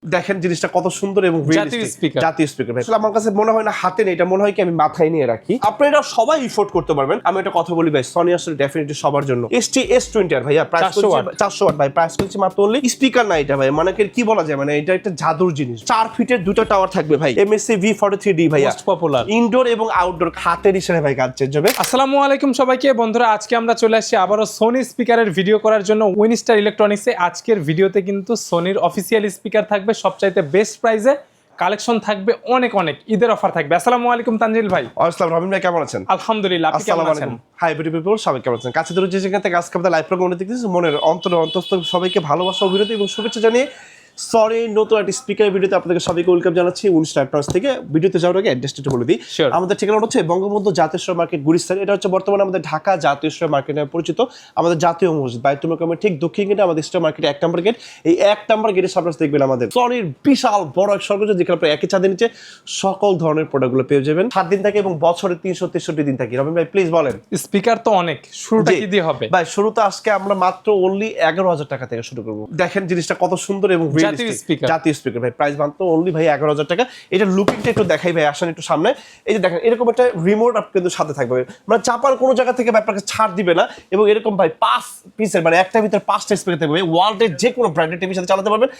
দেখেন জিনিসটা কত সুন্দর এবং জাতীয় স্পিকার ভাই। আসলে আমার কাছে মনে হয় না হাতে নেই, এটা মনে হয় কি আমি মাথায় নিয়ে রাখি। আপনারা সবাই এফোর্ড করতে পারবেন। আমি একটা কথা বলি ভাই, সনি আসলে ডেফিনেটলি সবার জন্য। ST-S20 আর ভাইয়া প্রাইস 400 ওয়াট ভাই, প্রাইস করছি মাত্র অনলি। স্পিকার না এটা ভাই, মানে কি বলা যায়, মানে এটা একটা জাদুর জিনিস। 4 ফিটের দুটো টাওয়ার থাকবে ভাই, MSC V43D ভাইয়া, পপুলার ইনডোর এবং আউটডোর হাতের ইশারায় ভাই কাজ চেঞ্জ হবে। আসসালামু আলাইকুম সবাইকে বন্ধুরা, আজকে আমরা চলে আসছি আবারো সোনি স্পিকারের ভিডিও করার জন্য উইনস্টার ইলেকট্রনিক্সে। আজকের ভিডিওতে কিন্তু সোনির অফিসিয়াল স্পিকার থাকবে সবচাইতে বেস্ট প্রাইসে, কালেকশন থাকবে অনেক ঈদের অফার থাকবে। আসসালামু আলাইকুম তানজিল ভাই। আসসালাম রবিন ভাই, কেমন আছেন? আলহামদুলিল্লাহ, আপনি কেমন আছেন? হাই বিউটি পিপল, সবাই কেমন আছেন? কাছে দূরে যে যেখান থেকে আজকে আমাদের লাইভ প্রোগ্রামে দেখতেছি, মনের অন্তস্থ সবাইকে ভালোবাসা, অভিনন্দন এবং শুভেচ্ছা জানিয়ে সরি নতুন একটা স্পিকার ভিডিওতে আপনাদের সবাইকে ওয়েলকাম জানাচ্ছি উইনস্টার ইলেকট্রনিক্স থেকে। ভিডিওতে যাওয়ার আগে অ্যাড্রেসটা একটু বলে দিই। আমাদের ঠিকানা হচ্ছে বঙ্গবন্ধু জাতীয় স্টোর মার্কেট, গুলিস্তান। এটা হচ্ছে বর্তমানে আমাদের ঢাকা জাতীয় স্টোর মার্কেট নামে পরিচিত। আমাদের জাতীয় মসজিদ বাইতুল মোকাররমের ঠিক দক্ষিণ গেটে আমাদের স্টোর মার্কেট 1 নম্বর গেট। এই 1 নম্বর গেটের সামনে দেখবেন আমাদের সনির বিশাল বড় এক স্বর্গরাজ্য, যেখানে আপনারা একই ছাদের নিচে সকল ধরনের প্রোডাক্টগুলো পেয়ে যাবেন। 7 দিন থাকে এবং বছরে 363 দিন থাকে। রবিন ভাই প্লিজ বলেন। স্পিকার তো অনেক, শুরুটা কি দিয়ে হবে ভাই? শুরুতে আজকে আমরা মাত্র অনলি 11,000 টাকা থেকে শুরু করব। দেখেন জিনিসটা কত সুন্দর এবং জাতীয় স্পিকার ভাই, প্রাইস মাত্র অনলি ভাই 11,000 টাকা। এটা লুকিংটা একটু দেখাই ভাই, আসেন একটু সামনে। এই যে দেখেন এরকম একটা রিমোট আপনাদের সাথে থাকবে, মানে চাপার কোনো জায়গা থেকে আপনাকে ছাড় দিবে না। এবং এরকম ভাই 5 পিসের, মানে একটার ভিতরে 5টা স্পিকার থাকবে। ওয়ার্ল্ডের যে কোনো ব্র্যান্ডের টিভির সাথে চালাতে পারবেন।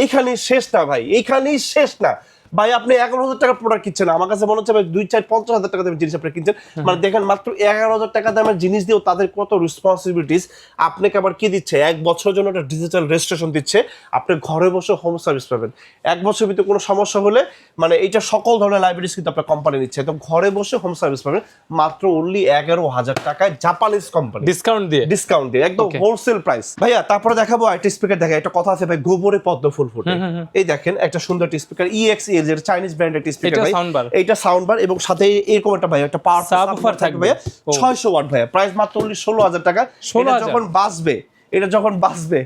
এখানেই শেষ না ভাই, এখানেই শেষ না ভাই। আপনি 11,000 টাকা প্রোডাক্ট কিনছেন, আমার কাছে মনে হচ্ছে ভাই 2-4-50,000 টাকা দামের জিনিস আপনি কিনছেন। মানে দেখেন মাত্র 11,000 টাকা দামের জিনিস দিয়েও তাদের কত রেসপন্সিবিলিটিস। আপনাকে আবার কি দিচ্ছে, 1 বছরের জন্য একটা ডিজিটাল রেজিস্ট্রেশন দিচ্ছে। আপনি ঘরে বসে হোম সার্ভিস পাবেন। 1 বছরের ভিতরে কোনো সমস্যা হলে, মানে এইটা সকল ধরনের লাইব্রেরিজ কিন্তু আপনার কোম্পানি নিচ্ছে, তো ঘরে বসে হোম সার্ভিস পাবেন মাত্র অনলি 11,000 টাকায়। জাপানিজ কোম্পানি, ডিসকাউন্ট দিয়ে একদম হোলসেল প্রাইস ভাইয়া। তারপরে দেখাবো একটা স্পিকার, দেখা একটা কথা আছে ভাই, গোবরে পদ্ম ফুল ফোটে। এই দেখেন একটা সুন্দর স্পিকার EXE, যেটা চাইনিজ ব্র্যান্ডের স্পিকার ভাই। এইটা সাউন্ড বার এবং সাথে এরকম একটা ভাই একটা পাওয়ার সাবওুফার থাকবে 600 ওয়াট ভাই। প্রাইস মাত্র 16,000 টাকা। এটা যখন বাজবে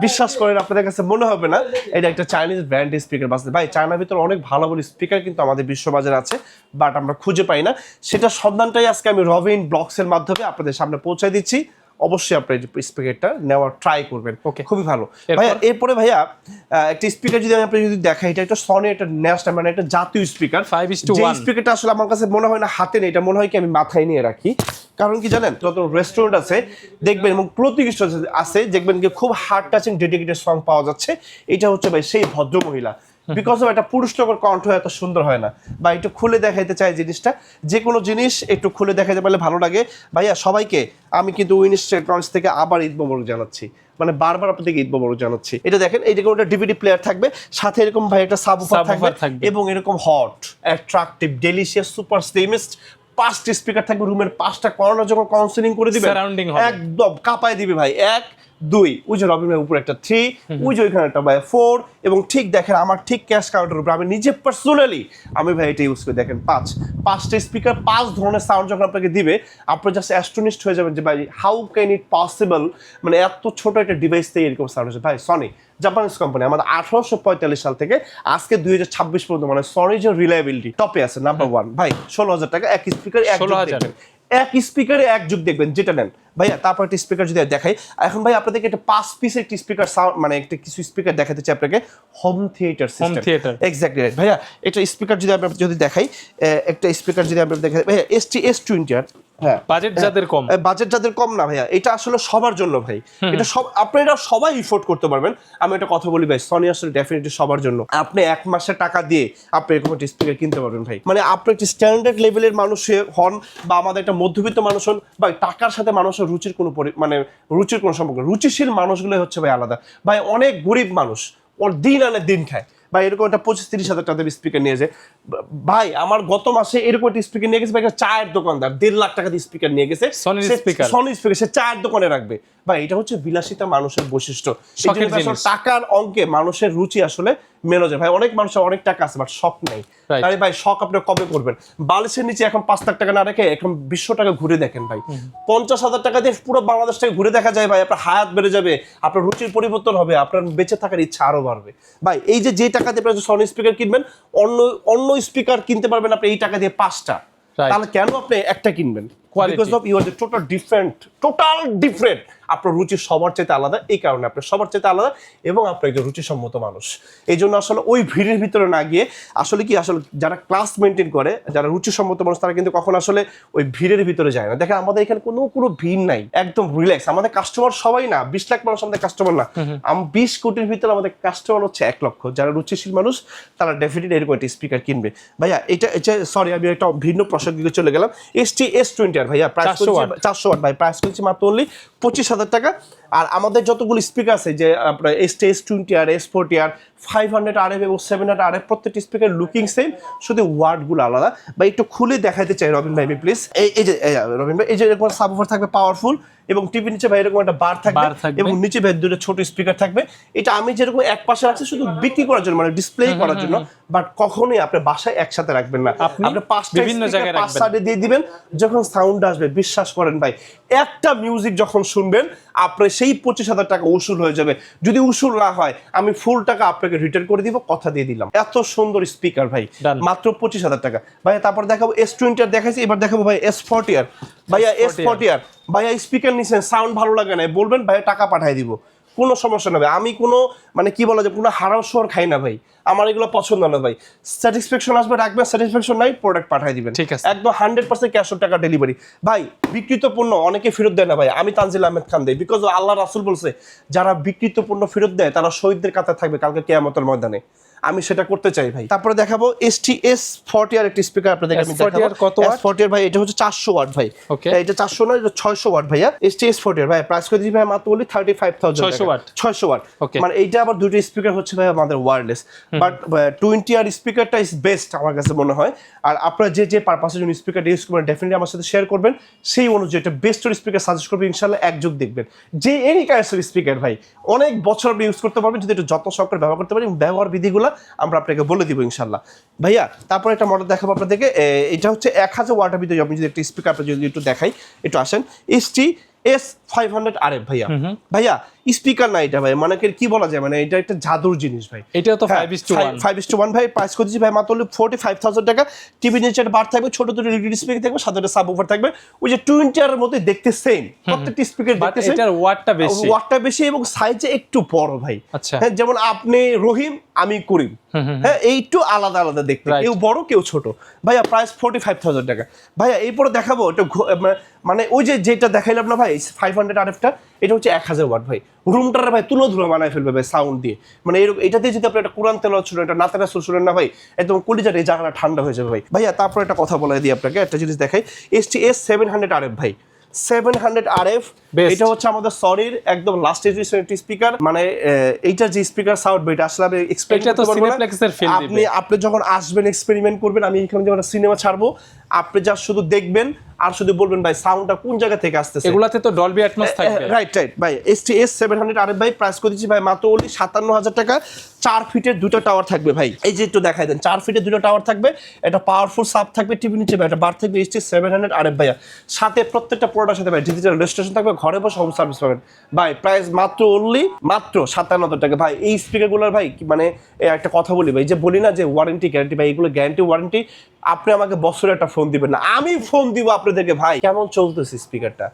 বিশ্বাস করেন আপনাদের কাছে মনে হবে না এটা একটা চাইনিজ ব্র্যান্ডের স্পিকার বাজছে। ভাই চায়নার ভিতরে অনেক ভালো ভালো স্পিকার কিন্তু আমাদের বিশ্ববাজারে আছে, বাট আমরা খুঁজে পাই না। সেটা সন্ধানটাই আজকে আমি রবিন ব্লগসের মাধ্যমে আপনাদের সামনে পৌঁছে দিচ্ছি। অবশ্যই আপনি স্পিকারটা নেওয়ার ট্রাই করবেন, খুবই ভালো ভাইয়া। এরপরে ভাইয়া একটা স্পিকার যদি আমি আপনাকে দেখাই, এটা একটা সনি একটা ন্যাশনাল, মানে একটা জাতীয় স্পিকার 5:1। স্পিকারটা আসলে আমার কাছে মনে হয় না হাতে নেই, এটা মনে হয় কি আমি মাথায় নিয়ে রাখি। কারণ কি জানেন, যত রেস্টুরেন্ট আছে দেখবেন এবং প্রতিষ্ঠিত আছে দেখবেন কি খুব হার্ড টাচিং ডেডিকেটেড সং পাওয়া যাচ্ছে। এটা হচ্ছে ভাই সেই ভদ্র মহিলা, বিকজ অফ একটা পুরুষ লোকের কণ্ঠ এত সুন্দর হয় না। বা একটু খুলে দেখাইতে চাই জিনিসটা, যে কোনো জিনিস একটু খুলে দেখাইতে পারলে ভালো লাগে ভাইয়া। সবাইকে আমি কিন্তু উইনস্টার ইলেকট্রনিক্স থেকে আবার ঈদ মোবারক জানাচ্ছি, মানে বারবার আপনাদেরকে ঈদ মোবারক জানাচ্ছি। এটা দেখেন, এই দেখুন একটা ডিভিডি প্লেয়ার থাকবে, সাথে এরকম ভাই একটা সাবউফার থাকবে এবং এরকম hot attractive delicious super slimmest 5টা স্পিকার থাকবে। রুমের 5টা কর্নার যখন কাউন্সিলিং করে দিবে একদম কাঁপায় দিবে ভাই। 1 2, ওই যে রবিন ভাই উপরে একটা 3, ওই যে ওইখানে একটা ভাই 4, এবং ঠিক দেখেন আমার ঠিক ক্যাশ কাউন্টার উপরে আমি নিজে পার্সোনালি আমি ভাই এটা ইউজ করে দেখেন 5টা স্পিকার 5 ধরনের সাউন্ড যখন আপনাকে দিবে, আপনি জাস্ট অ্যাস্টনিশড হয়ে যাবেন যে ভাই হাউ ক্যান ইট পসিবল, মানে এত ছোট একটা ডিভাইস থেকে এরকম সাউন্ড হচ্ছে। ভাই সনি জাপানিজ কোম্পানি, আমাদের 1845 সাল থেকে আজকে 2026 পর্যন্ত, মানে সনি যে রিলায়েবিলিটি টপে আছে নাম্বার 1 ভাই। 16,000 টাকা এক স্পিকার, এক স্পিকারে এক যুগ দেখবেন যেটা নেন ভাইয়া। তারপর একটা স্পিকার যদি দেখাই এখন ভাই আপনাদেরকে একটা 5 পিসের একটি স্পিকার সাউন্ড, মানে একটা কিছু স্পিকার দেখাতে চাই আপনাকে, home theatre system. Exactly right ভাইয়া। এটা স্পিকার যদি আমরা যদি দেখাই, একটা স্পিকার যদি আমরা দেখাই ভাইয়া, ST-S20 হ্যাঁ, বাজেট যাদের কম না ভাইয়া, এটা আসলে সবার জন্য ভাই। এটা সব আপনারা সবাই এফোর্ড করতে পারবেন। আমি একটা কথা বলি ভাই, সনি আসলে ডেফিনেটলি সবার জন্য। আপনি 1 মাসের টাকা দিয়ে আপনি এরকম একটা স্পিকার কিনতে পারবেন ভাই। মানে আপনি একটা স্ট্যান্ডার্ড লেভেলের মানুষ হন বা আমাদের একটা মধ্যবিত্ত মানুষ হন ভাই, টাকার সাথে মানুষের রুচির কোনো মানে রুচির কোনো সম্পর্ক, রুচিশীল মানুষগুলো হচ্ছে ভাই আলাদা ভাই। অনেক গরিব মানুষ ওর দিন আনে দিন খায় ভাই, এরকম একটা 25-30 হাজার টাকা স্পিকার নিয়ে যায় ভাই। আমার গত মাসে এরকম একটা স্পিকার নিয়ে গেছে ভাই, একটা চায়ের দোকানদার 1.5 লাখ টাকা দিয়ে স্পিকার নিয়ে গেছে, সনি স্পিকার সে চায়ের দোকানে রাখবে ভাই। এটা হচ্ছে বিলাসিতা মানুষের বৈশিষ্ট্য। টাকার অঙ্কে মানুষের রুচি আসলে মেনে যায় ভাই। অনেক মানুষের অনেক টাকা আছে বাট শখ নেই। তাই ভাই শখ আপনি কবে করবেন? বালিশের নিচে এখন 5 লাখ টাকা না রেখে এখন 200 টাকা ঘুরে দেখেন ভাই। 50,000 টাকা দিয়ে পুরো বাংলাদেশটাকে ঘুরে দেখা যায় ভাই। আপনার হায়াত বেড়ে যাবে, আপনার রুচির পরিবর্তন হবে, আপনার বেঁচে থাকার ইচ্ছা আরো বাড়বে ভাই। এই যে টাকা দিয়ে আপনি সনি স্পিকার কিনবেন, অন্য স্পিকার কিনতে পারবেন আপনি এই টাকা দিয়ে 5টা, তাহলে কেন আপনি একটা কিনবেন? Because of you are total different আপনার রুচি সবার চাইতে আলাদা, এই কারণে আপনার সবার চাইতে আলাদা এবং আপনার একজন রুচিসম্মত মানুষ। এই জন্য আসলে ওই ভিড়ের ভিতরে না গিয়ে আসলে যারা ক্লাস মেনটেন করে, যারা রুচিসম্মত মানুষ, তারা কিন্তু কখন আসলে ওই ভিড়ের ভিতরে যায় না। দেখেন আমাদের এখানে কোনো ভিড় নাই, একদম রিল্যাক্স। আমাদের কাস্টমার সবাই না 20 লাখ মানুষ আমাদের কাস্টমার না, 20 কোটির ভিতরে আমাদের কাস্টমার হচ্ছে 1 লক্ষ। যারা রুচিশীল মানুষ তারা ডেফিনেটলি এরকম একটা স্পিকার কিনবে। ভাইয়া এটা সরি আমি একটা ভিন্ন প্রসঙ্গে চলে গেলাম। ST-S20R ভাইয়া প্রাইস 400 ওয়াট ভাই, প্রাইস করছি মাত্র অনলি 25,000 টাকা। আর আমাদের যতগুলো স্পিকার আছে যে আপনার ST-S20R, S40R, 500 RF এবং 700 RF, প্রত্যেকটি স্পিকার লুকিং সেম, শুধু ওয়ার্ডগুলো আলাদা। বা একটু খুলে দেখাতে চাই রবিন ভাই প্লিজ। এই যে রবিন ভাই, এই যে এরকম সাবওুফার থাকবে পাওয়ারফুল, এবং টিভি নিচে ভাই এরকম একটা বার থাকবে এবং নিচে ভাই দুটো ছোট স্পিকার থাকবে। এটা আমি যেরকম এক পাশে রাখছি শুধু বিক্রি করার জন্য, মানে ডিসপ্লে করার জন্য, বাট কখনোই আপনি বাসায় একসাথে রাখবেন না। আপনি বিভিন্ন জায়গায় পাঁচ সাইডে দিয়ে দিবেন, যখন সাউন্ড আসবে বিশ্বাস করেন ভাই, একটা মিউজিক যখন শুনবেন আপনার সেই 25,000 টাকা উসুল হয়ে যাবে। যদি উসুল না হয় আমি ফুল টাকা আপনাকে রিটার্ন করে দিব, কথা দিয়ে দিলাম। এত সুন্দর স্পিকার ভাই, মাত্র 25,000 টাকা ভাইয়া। তারপর দেখাবো S20R দেখাইছি, এবার দেখাবো ভাই S40R। ভাইয়া S40R ভাইয়া স্পিকার নিছেন, সাউন্ড ভালো লাগে না বলবেন ভাইয়া, টাকা পাঠিয়ে দিব, কোনো সমস্যা নেই। আমি কোনো মানে কি বলা যায়, কোনো হারাম শোর খাই না ভাই, আমার এগুলো পছন্দ না ভাই। স্যাটিসফ্যাকশন আসবে রাখবেন, স্যাটিসফ্যাকশন নাই প্রোডাক্ট পাঠিয়ে দিবেন, একদম 100% ক্যাশ অন টাকা ডেলিভারি। ভাই বিক্রিত পণ্য অনেকে ফেরত দেয় না ভাই, আমি তানজিল আহমেদ খান দেই, বিকজ আল্লাহ রাসূল বলছে যারা বিক্রিত পণ্য ফেরত দেয় তারা শহীদদের কাতারে থাকবে কালকে কিয়ামতের ময়দানে। আমি সেটা করতে চাই ভাই। তারপরে দেখাবো ST-S40R একটি স্পিকার আপনাদের আমি দেখাবো। কত ওয়াট? S40R ভাই এটা হচ্ছে 400 ওয়াট ভাই। এটা 400 না, এটা 600 ওয়াট ভাইয়া। ST-S40R ভাই প্রাইস করে দিই ভাই মাত্র বলি 35,000 টাকা। 600 ওয়াট মানে এইটা আবার দুটো স্পিকার হচ্ছে ভাই আমাদের ওয়্যারলেস, বাট 20R স্পিকারটা ইজ বেস্ট আমার কাছে মনে হয়। আর আপনারা যে পারপাসের জন্য স্পিকারটা ইউজ করবেন ডেফিনেটলি আমার সাথে শেয়ার করবেন, সেই অনুযায়ী একটা বেস্টের স্পিকার সাজেস্ট করবেন ইনশাআল্লাহ। একযোগ দেখবেন যে এনি কাইন্ডসের স্পিকার ভাই অনেক বছর আপনি ইউজ করতে পারবেন যদি একটু যত্ন সহকারে ব্যবহার করতে পারেন। ব্যবহার বিধিগুলো আমরা আপনাকে বলে দিব ইনশাআল্লাহ ভাইয়া। তারপর একটা মডেল দেখাবো আপনাদেরকে, এটা হচ্ছে 1000 ওয়াটের ভিতরে। আপনি যদি একটা স্পিকার আপনি যদি একটু দেখাই, একটু আসেন। ST-S500 RF ভাইয়া। ভাইয়া স্পিকার না এটা ভাই, মানে কি বলা যায়, মানে এটা একটা জাদুর জিনিস ভাই। এটাও তো 5:1 ভাই, প্রাইস করছি ভাই মাত্র 45,000 টাকা। টিভি নিচে একটা বার থাকবে, ছোট দুটো এলইডি স্পিকার থাকবে, সাথে একটা সাবওুফার থাকবে, ওই যে 20R এর মধ্যে দেখতে সেম, প্রত্যেকটি স্পিকার দেখতে সেম, এটার ওয়াটটা বেশি এবং সাইজে একটু বড় ভাই। আচ্ছা হ্যাঁ, যেমন আপনি রহিম আমি করিম, হ্যাঁ এই একটু আলাদা আলাদা দেখতে, কেউ বড় কেউ ছোট। ভাইয়া প্রাইস 45,000 টাকা। ভাইয়া এরপরে দেখাবো এটা, মানে ওই যেটা দেখাইলাম না ভাই 500 RF-টা, এটা হচ্ছে 1000 ওয়াট ভাই। রুমটারে ভাই তুলো ধুলো বানায় ফেলবে ভাই সাউন্ড দিয়ে, মানে এরকম। এটা দিয়ে যদি আপনি একটা কোরআন তেলাওয়াত শুনেন, একটা নাতেরা সুর শুনেন না ভাই, একদম কলিজার এই জায়গাটা ঠান্ডা হয়ে যাবে ভাই। ভাইয়া তারপর একটা কথা বলে দিই আপনাকে, একটা জিনিস দেখাই। ST-S700 RF ভাই, 700 RF, এটা হচ্ছে আমাদের সনির একদম লাস্ট জেনারেশন একটি স্পিকার। মানে এইটা যে স্পিকার সাউন্ড এটা আসলে আমি এক্সপেরিমেন্ট করতে পারবো না। আপনি যখন আসবেন এক্সপেরিমেন্ট করবেন, আমি এখানে যখন সিনেমা ছাড়বো আপনি যা শুধু দেখবেন আর শুধু বলবেন ভাই সাউন্ডটা কোন জায়গা থেকে আসতেছে। এগুলাতে তো ডলবি অ্যাটমস থাকবে। রাইট ভাই। ST-S700 RF ভাই প্রাইস করে দিচ্ছি ভাই মাত্র ওনলি 57,000 টাকা। 4 ফিটের দুটো টাওয়ার থাকবে ভাই, এই যে একটু দেখাই দেন, 4 ফিটের দুটো টাওয়ার থাকবে, এটা পাওয়ারফুল সাব থাকবে, টিভি নিচে ভাই একটা বার থাকবে। ST-700 RF ভাইয়া, সাথে প্রত্যেকটা প্রোডাক্টের সাথে ভাই ডিজিটাল রেজিস্ট্রেশন থাকবে, ঘরে বসে হোম সার্ভিস পাবেন ভাই। প্রাইস মাত্র 57,000 টাকা ভাই। এই স্পিকারগুলোর ভাই মানে একটা কথা বলি ভাই, যে বলি না যে ওয়ারেন্টি গ্যারান্টি ভাই, এগুলো গ্যারান্টি ওয়ারেন্টি। আপনি আমাকে বছরে একটা ফোন দিবেন না, আমি ফোন দিব আপনাদেরকে ভাই কেমন চলতেছে স্পিকারটা,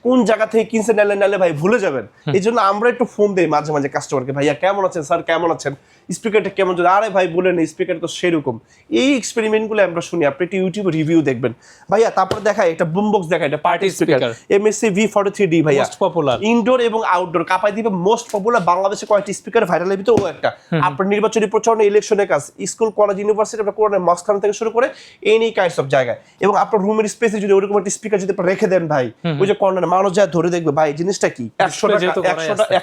কোন জায়গা থেকে কিনছে, নালে ভাই ভুলে যাবেন। এই জন্য আমরা একটু ফোন দিই মাঝে মাঝে কাস্টমারকে, ভাইয়া কেমন আছেন স্যার, কেমন আছেন, স্পিকারটা কেমন চলছে, আরে ভাই বলেন স্পিকার তো সেরকম। এই এক্সপেরিমেন্টগুলো আমরা শুনি, আপনি একটু ইউটিউবে রিভিউ দেখবেন ভাইয়া। তারপরে দেখায় একটা বুম বক্স, দেখায় এটা পার্টি স্পিকার MSC V43D ভাইয়া, পপুলার ইনডোর এবং আউটডোর কাপাই দিবে, মোস্ট পপুলার। বাংলাদেশে কয়েকটি স্পিকার ভাইরালের ভিতরে ও একটা। আপনার নির্বাচনী প্রচারণা, ইলেকশনের কাজ, স্কুল কলেজ ইউনিভার্সিটি, আপনার কোরআনের মসখান থেকে শুরু করে এনি কাইন্ডস অফ জায়গায়, এবং আপনার রুমের স্পেসে যদি ওরকম একটা স্পিকার যদি আপনি রেখে দেন ভাই, ওই যে কর্নারে মানুষ যা ধরে দেখবে ভাই জিনিসটা কি,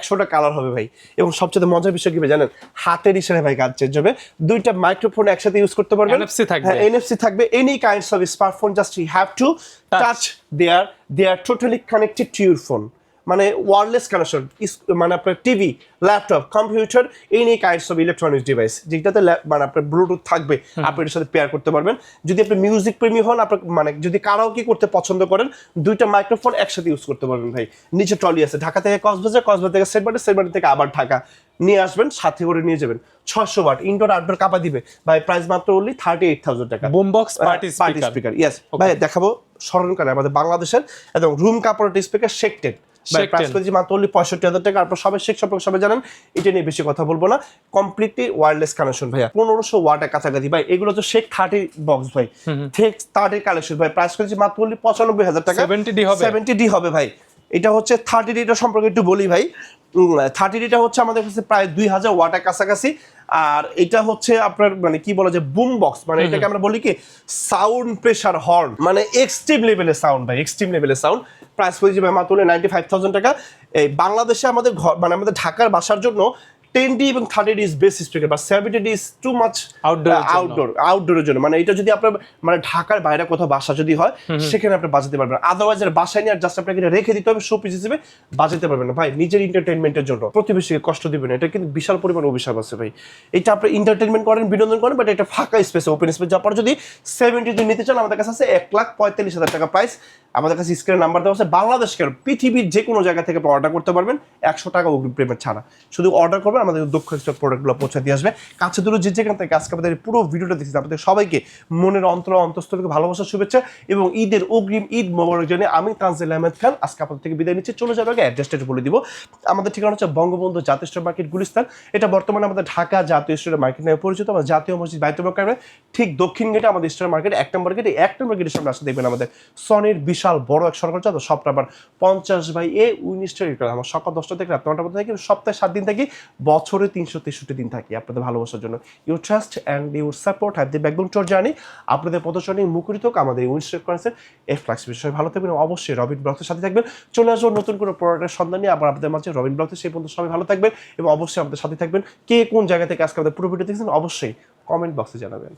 100টা কালার হবে ভাই। এবং সবচেয়ে মজার বিষয় কি জানেন, হাতের ইশারায় ভাই কাজ চেঞ্জ হবে। দুইটা মাইক্রোফোন একসাথে ইউজ করতে পারবেন, NFC থাকবে, any kinds of smartphone, just you have to touch, they are totally connected to your phone, মানে ওয়্যারলেস কানেকশন। মানে আপনার TV, laptop, computer, any kinds of electronics device, যেটাতে মানে আপনার ব্লুটুথ থাকবে, আপনি এর সাথে পেয়ার করতে পারবেন। যদি আপনি মিউজিক প্রেমী হন, আপনার মানে যদি কারাওকে করতে পছন্দ করেন, দুইটা মাইক্রোফোন একসাথে ইউজ করতে পারবেন ভাই। নিচে ট্রলি আছে, ঢাকা থেকে কক্সবাজার থেকে সেটবাড়ি থেকে আবার ঢাকা নিয়ে আসবেন, সাথে করে নিয়ে যাবেন। 600 ওয়াট ইনডোর আউটডোর কাপা দিবে ভাই, প্রাইস মাত্র অনলি 38,000 টাকা। Broom box party speaker, yes ভাই। দেখাবো স্মরণকালে আমাদের বাংলাদেশের একদম রুম কাপড়ের স্পিকার শেকটেড, প্রাইস করেছি মাত্র অনলি 65,000 টাকা। আপনার সবাই শেখ সম্পর্কে সবাই জানেন, এটা নিয়ে বেশি কথা বলবো না। কমপ্লিটলি ওয়্যারলেস কানেকশন ভাইয়া, 1500 ওয়াটের কাছাকাছি ভাই। এগুলো তো শেখ 30 বক্স ভাই, শেখ 30 কালেকশন ভাই। প্রাইস করেছি মাত্র অনলি 95,000 টাকা। 70D হবে ভাই। এটা হচ্ছে 30D সম্পর্কে একটু বলি ভাই। 30D হচ্ছে আমাদের কাছে প্রায় 2000 ওয়াটের কাছাকাছি। আর এটা হচ্ছে আপনার মানে কি বলা যায় বুম বক্স, মানে এটাকে আমরা বলি কি সাউন্ড প্রেসার হর্ন, মানে এক্সট্রিম লেভেলের সাউন্ড ভাই, এক্সট্রিম লেভেলের সাউন্ড। প্রাইস করেছি ভাই মাত্র 95,000 টাকা। এই বাংলাদেশে আমাদের ঘর মানে আমাদের ঢাকার বাসার জন্য 10D এবং 30D ইজ বেস্ট স্পিকার, বা 70D ইজ টু মাচ আউটডোরের জন্য। মানে এটা যদি আপনার মানে ঢাকার বাইরে কোথাও বাসা যদি হয় সেখানে আপনি বাজাতে পারবেন। আদারওয়াইজ এর বাসায় নিয়ে জাস্ট আপনাকে এটা রেখে দিতে হবে শো পিস হিসেবে, বাজাতে পারবেন না ভাই। নিজের এন্টারটেইনমেন্টের জন্য প্রতিবেশীকে কষ্ট দিবেন, এটা কিন্তু বিশাল পরিমাণ অভিশাপ আছে ভাই। এটা আপনি এন্টারটেইনমেন্ট করেন, বিনোদন করেন, বাট এটা ফাঁকা স্পেসে, ওপেন স্পেস। আপনারা যদি 70D নিতে চান আমাদের কাছে আছে 1,45,000 টাকা প্রাইস। আমাদের কাছে স্ক্রিনে নাম্বার দেওয়া আছে। বাংলাদেশকে পৃথিবীর যে কোনো জায়গা থেকে অর্ডার করতে পারবেন 100 টাকা অগ্রিম পেমেন্ট ছাড়া। শুধু অর্ডার করবেন, আমাদের দক্ষ স্টক প্রোডাক্টগুলো পৌঁছে দিয়ে আসবে কাছে দূরে যে যেখান থেকে। আজকে আমাদের পুরো ভিডিওটা দেখছি, আপনাদের সবাইকে মনের অন্তঃস্থল থেকে ভালোবাসার শুভেচ্ছা এবং ঈদের অগ্রিম ঈদ মোবারক জানিয়ে আমি তানজিল আহমেদ খান আজকে আপনাদের থেকে বিদায় নিচ্ছি। চলে যাওয়ার আগে অ্যাড্রেসটা বলে দিব। আমাদের ঠিকানা হচ্ছে বঙ্গবন্ধু জাতীয় স্টোর মার্কেট গুলিস্তান। এটা বর্তমানে আমাদের ঢাকা জাতীয় স্টোর মার্কেট নামে পরিচিত। আমাদের জাতীয় মসজিদ বাইতুল মোকাররমে ঠিক দক্ষিণ গেটে আমাদের স্টোর মার্কেট 1 নম্বর গেটে। 1 নম্বর গেটের সামনে আসলে দেখবেন আমাদের সনির বিশাল বড় এক সরকার চাঁদ সবটা আবার 50/A উইনিস্টার। আমার সকাল 10টা থেকে রাত 9টা পর্যন্ত থাকি, সপ্তাহে 7 দিন থাকি, বছরে 363 দিন থাকি আপনাদের ভালোবাসার জন্য। Your trust and your support have the backbone two journey. আপনাদের পদচারণে মুখরিত হোক আমাদের উইনিস্টার কনসেপ্ট ফ্লাক্স। বিষয়ে ভালো থাকবেন, অবশ্যই রবিন ব্লগের সাথে থাকবেন। চলে আসবো নতুন কোনো প্রোডাক্টের সন্ধান নিয়ে আবার আপনাদের মাঝে রবিন ব্লগে। সেই পর্যন্ত সবাই ভালো থাকবেন এবং অবশ্যই আমাদের সাথে থাকবেন। কে কোন জায়গা থেকে আজকে আমাদের পুরো ভিডিও দেখছেন অবশ্যই কমেন্ট বক্সে জানাবেন।